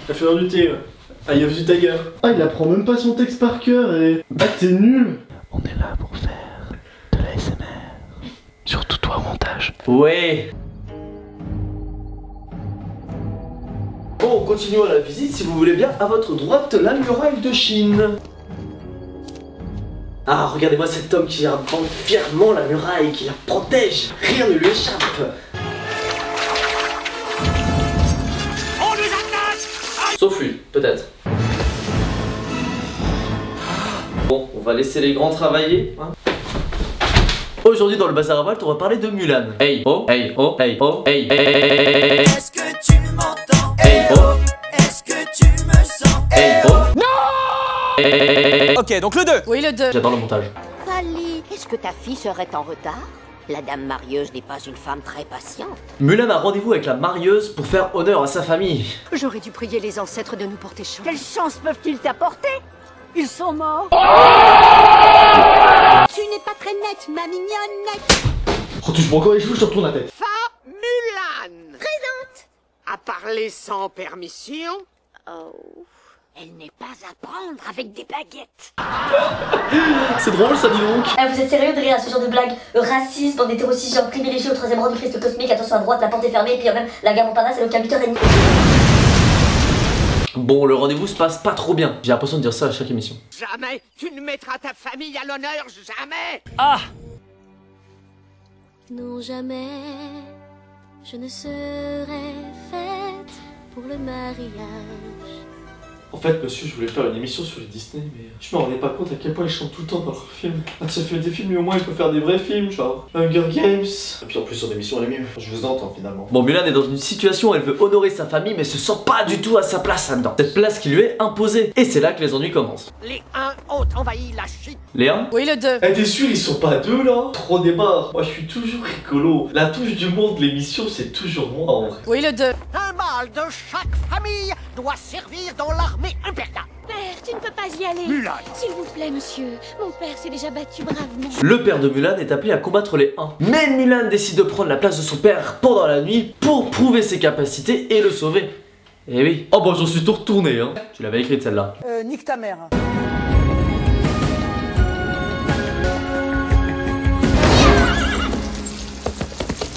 La fleur du thé, Eye of the Tiger. Ah, il apprend même pas son texte par cœur et... Ah, t'es nul. On est là pour faire de l'ASMR. Surtout toi au montage. Ouais. Bon, continuons la visite si vous voulez bien. À votre droite, la muraille de Chine. Ah, regardez-moi cet homme qui invente fièrement la muraille, qui la protège. Rien ne lui échappe. On les attaque! Sauf lui, peut-être. Bon, on va laisser les grands travailler, hein. Aujourd'hui dans le Bazar à Volt, on va parler de Mulan. Hey oh, hey oh, hey oh, hey hey hey hey hey. Est-ce que tu m'entends? Hey oh, Est-ce que tu me sens? hey oh. Non. Hey hey hey hey. Ok, donc le 2. Oui, le 2. J'adore le montage. Sally, est-ce que ta fille serait en retard? La dame marieuse n'est pas une femme très patiente. Mulan a rendez-vous avec la marieuse pour faire honneur à sa famille. J'aurais dû prier les ancêtres de nous porter chance. Quelle chance peuvent-ils t'apporter? Ils sont morts. Tu n'es pas très nette, ma mignonne. Oh, touche-moi encore les cheveux, je te retourne la tête. Mulan! Présente! À parler sans permission? Oh, elle n'est pas à prendre avec des baguettes. C'est drôle ça, dis donc. Vous êtes sérieux de rire à ce genre de blague? Raciste, bande d'hétérosexuels privilégiés au 3ème rang du Christ cosmique, attention à droite, la porte est fermée, et puis même la gare Montparnasse et le cam 8h30. Bon, le rendez-vous se passe pas trop bien. J'ai l'impression de dire ça à chaque émission. Jamais tu ne mettras ta famille à l'honneur, jamais! Ah! Non, jamais je ne serai faite pour le mariage. En fait, monsieur, je voulais faire une émission sur les Disney, mais je me rendais pas compte à quel point ils chantent tout le temps dans leurs films. Ah, ça fait des films, mais au moins ils peuvent faire des vrais films, genre Hunger Games. Et puis en plus, son émission elle est mieux. Je vous entends finalement. Bon, Mulan est dans une situation où elle veut honorer sa famille, mais se sent pas du tout à sa place là-dedans. Cette place qui lui est imposée. Et c'est là que les ennuis commencent. Les 1 ont envahi la Chine. Léa? Oui, le 2. Eh, t'es sûr, ils sont pas deux là? Trop débarre. Moi, je suis toujours rigolo. La touche du monde de l'émission, c'est toujours moi en vrai. Oui, le 2. Un mâle de chaque famille doit servir dans l'armée impériale. Père, tu ne peux pas y aller. Mulan! S'il vous plaît, monsieur. Mon père s'est déjà battu bravement. Le père de Mulan est appelé à combattre les Huns. Mais Mulan décide de prendre la place de son père pendant la nuit pour prouver ses capacités et le sauver. Eh oui. Oh bah j'en suis tout retourné hein. Tu l'avais écrite celle-là. Nique ta mère.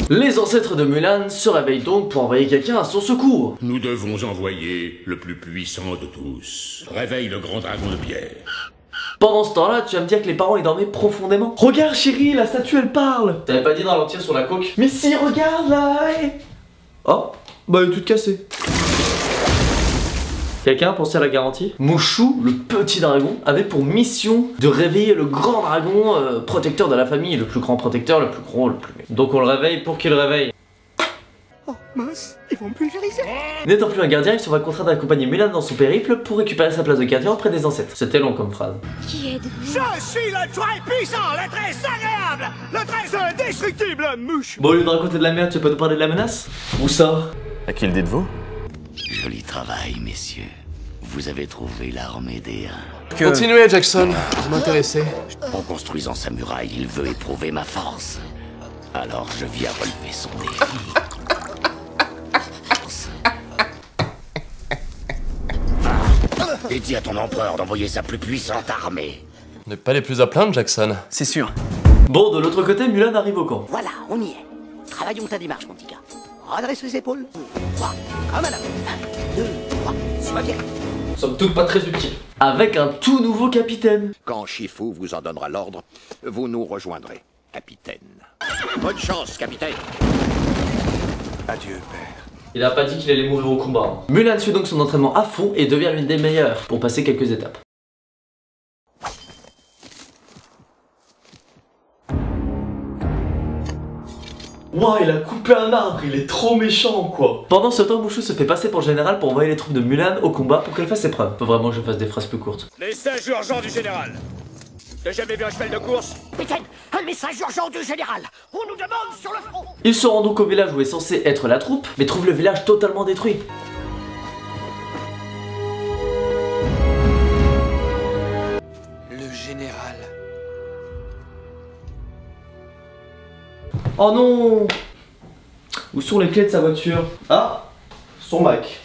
Les ancêtres de Mulan se réveillent donc pour envoyer quelqu'un à son secours. Nous devons envoyer le plus puissant de tous. Réveille le grand dragon de pierre. Pendant ce temps-là, tu vas me dire que les parents ils dormaient profondément. Regarde chérie, la statue elle parle. T'avais pas dit de ralentir sur la coque? Mais si, regarde là. Oh, bah elle est toute cassée. Quelqu'un a pensé à la garantie? Mouchou, le petit dragon, avait pour mission de réveiller le grand dragon protecteur de la famille, le plus grand protecteur, le plus gros, le plus... Donc on le réveille pour qu'il le réveille. Oh mince, ils vont me pulvériser! N'étant plus un gardien, il sera contraint d'accompagner Mulan dans son périple pour récupérer sa place de gardien auprès des ancêtres. C'était long comme phrase. Qui êtes-vous? Je suis le très puissant, le très agréable, le très indestructible mouche! Bon, au lieu de raconter de la merde, tu peux nous parler de la menace? Où ça? À qui le dites-vous? Joli travail, messieurs. Vous avez trouvé l'armée des Huns. Continuez, Jackson. Vous m'intéressez. En construisant sa muraille, il veut éprouver ma force. Alors je viens relever son défi. Et dis à ton empereur d'envoyer sa plus puissante armée. On n'est pas les plus à plaindre, Jackson. C'est sûr. Bon, de l'autre côté, Mulan arrive au camp. Voilà, on y est. Travaillons ta démarche, mon petit gars. Redresse les épaules. 3, comme à la 1, 2, 3, sois bien. Somme toute pas très utile. Avec un tout nouveau capitaine. Quand Shifu vous en donnera l'ordre, vous nous rejoindrez, capitaine. Bonne chance, capitaine. Adieu, père. Il a pas dit qu'il allait mourir au combat. Mulan suit donc son entraînement à fond et devient l'une des meilleures pour passer quelques étapes. Ouah, il a coupé un arbre, il est trop méchant quoi. Pendant ce temps, Mushu se fait passer pour le général pour envoyer les troupes de Mulan au combat pour qu'elle fasse ses preuves. Faut vraiment que je fasse des phrases plus courtes. Message urgent du général. T'as jamais vu un cheval de course? Capitaine, un message urgent du général. On nous demande sur le front. Ils se rendent donc au village où est censé être la troupe, mais trouvent le village totalement détruit. Le général. Oh non! Où sont les clés de sa voiture? Ah! Son Mac.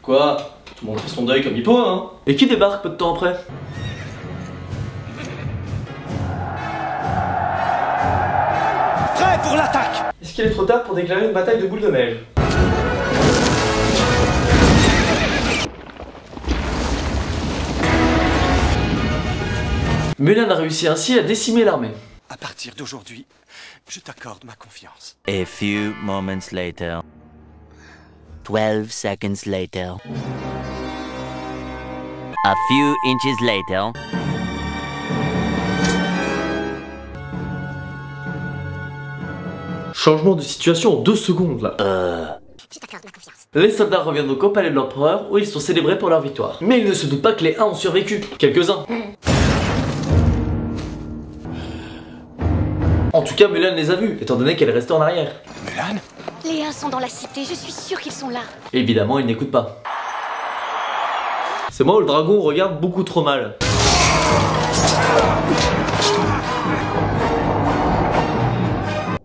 Quoi? Tout le monde fait son deuil comme il peut, hein. Et qui débarque peu de temps après? Prêt pour l'attaque! Est-ce qu'il est trop tard pour déclarer une bataille de boules de neige? Mulan a réussi ainsi à décimer l'armée. À partir d'aujourd'hui, je t'accorde ma confiance. A few moments later. 12 seconds later. A few inches later. Changement de situation en 2 secondes là. Je t'accorde ma confiance. Les soldats reviennent donc au palais de l'empereur où ils sont célébrés pour leur victoire. Mais ils ne se doutent pas que les 1 ont survécu. Quelques-uns. En tout cas, Mulan les a vus, étant donné qu'elle est restée en arrière. Mulan? Les uns sont dans la cité, je suis sûre qu'ils sont là. Évidemment, ils n'écoutent pas. C'est moi où le dragon regarde beaucoup trop mal.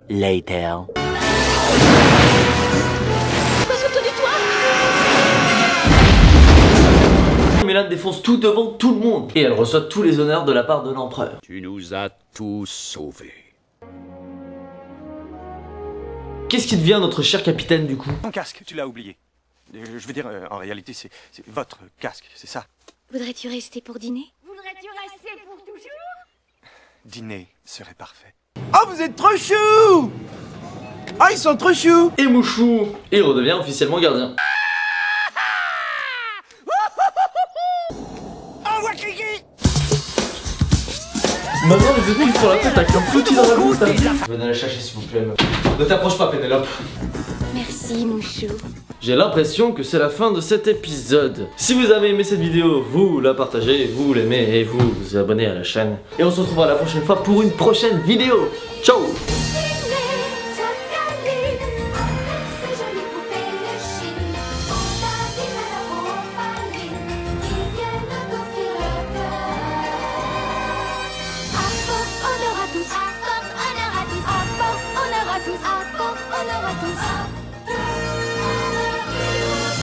Later. Pourquoi sauter du toit? Mulan défonce tout devant tout le monde. Et elle reçoit tous les honneurs de la part de l'empereur. Tu nous as tous sauvés. Qu'est-ce qui devient notre cher capitaine du coup? Ton casque, tu l'as oublié. Je veux dire, en réalité, c'est votre casque, c'est ça. Voudrais-tu rester pour dîner? Voudrais-tu rester pour toujours? Dîner serait parfait. Oh, vous êtes trop chou! Ah, ils sont trop choux! Et Mouchou, il redevient officiellement gardien. Envoie Kiki! Maintenant les autres ils font la fête avec un petit dragon. Venez la chercher s'il vous plaît. Ne t'approche pas Pénélope. Merci, mon chou. J'ai l'impression que c'est la fin de cet épisode. Si vous avez aimé cette vidéo, vous la partagez, vous l'aimez et vous vous abonnez à la chaîne. Et on se retrouvera la prochaine fois pour une prochaine vidéo. Ciao. On aura tous